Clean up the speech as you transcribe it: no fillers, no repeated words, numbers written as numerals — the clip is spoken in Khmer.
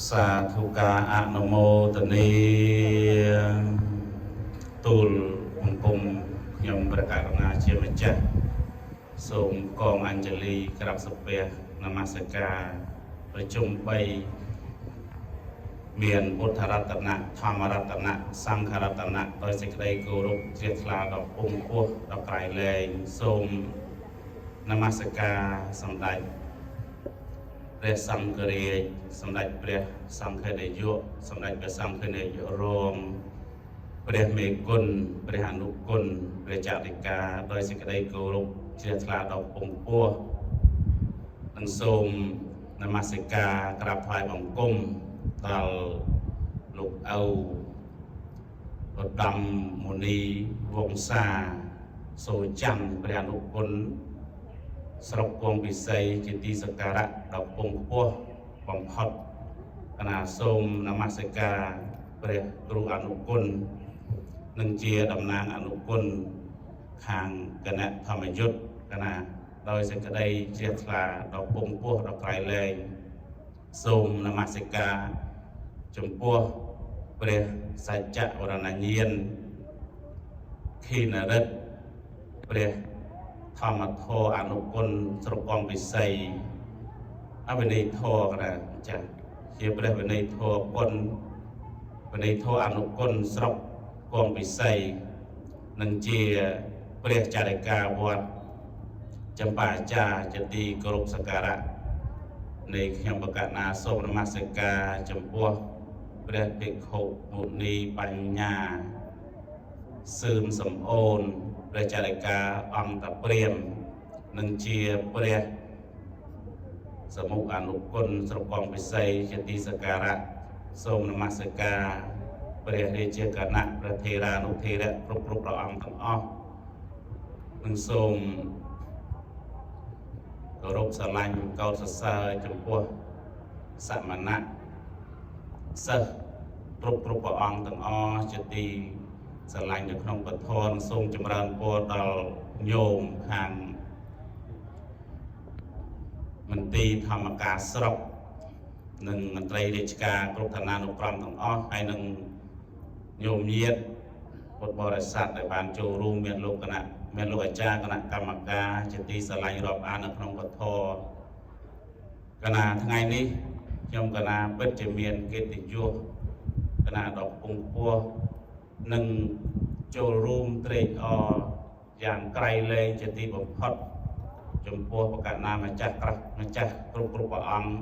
សាធុការអនុមោទនីទូលបង្គំខ្ញុំព្រះករុណាជាម្ចាស់សូមកងអញ្ជលីក្រាបសំពះនមស្ការប្រជុំ3មានពុទ្ធរតនៈធម្មរតនៈសង្ឃរតនៈដោយសេចក្តីគោរពជ្រះថ្លាដល់ពងពោះដល់ក្រៃលែងសូមនមស្ការសម្ដេចព្រះសង្ឃរាជសម្ដេចព្រះសង្ឃនាយកសម្ដេចព្រះសង្ឃនាយករងព្រះមេគុណព្រះអនុគុណព្រះចតិកាដោយសេចក្តីគោរពជ្រះថ្លាដល់ពងពោះនិងសូមនមស្ការក្រាបថ្វាយបង្គំដល់លោកឪឧត្តមមុនីវង្សាសូច័ន្ទព្រះអនុគុណស្រុកគង់ពិសីជាទីសក្ការៈដល់ពងពោះបំផុតគណៈសូមនមស្ការព្រះគ្រូអនុគុណនិងជាតំណាងអនុគុណខាងគណៈធម្មយុត្តគណៈដោយសេចក្តីជ្រះថ្លាដល់ពងពោះដល់ក្រៃលែងសូមនមស្ការចំពោះព្រះសច្ចវរណញាណខេនរិទ្ធព្រះធម្មធរអនុគុណស្រុកគង់ពិសីអវិន័យធរកណាចាស់ជាព្រះវិន័យធរគុណវិន័យធរអនុគុណស្រុកគង់ពិសីនិងជាព្រះចរិកាវត្តចម្បាអាចារ្យជាទីគោរពសក្ការៈនៃខ្ញុំបកណាសូមនមស្ការចំពោះព្រះភិក្ខុមុនីបញ្ញាសឿនសំអូនព្រះចរិកាអង្គតព្រាមនិងជាព្រះសមុខអនុគុណស្រុកគង់ពិសីជាទីសក្ការៈសូមនមស្ការព្រះរាជាគណៈព្រះថេរានុថេរៈគ្រប់ព្រះអង្គទាំងអស់និងសូមគោរពស្រឡាញ់កោតសរសើរចំពោះសមណៈសិស្សគ្រប់ព្រះអង្គទាំងអស់ជាទីស្រឡាញ់នៅក្នុងពធនសូមចម្រើនពរដល់ញោមខាងមន្ទីរធម្មការស្រុកនិងមន្ត្រីរាជការគ្រប់ឋានានុក្រមទាំងអស់ហើយនឹងញោមញាតិពុទ្ធបរិស័ទដែលបានចូលរួមមានលោកគណៈមានលោកអាចារ្យគណៈកម្មការជាទីស្រឡាញ់រាប់អាននៅក្នុងពធគណៈថ្ងៃនេះខ្ញុំគណៈពិតជាមានកិត្តិយសគណៈដកពងពោះនិងចូលរួមត្រេកអរយ៉ាងក្រៃលែងជាទីបំផុតចំពោះបកណាម្ចាស់គ្រប់ព្រះអង្គ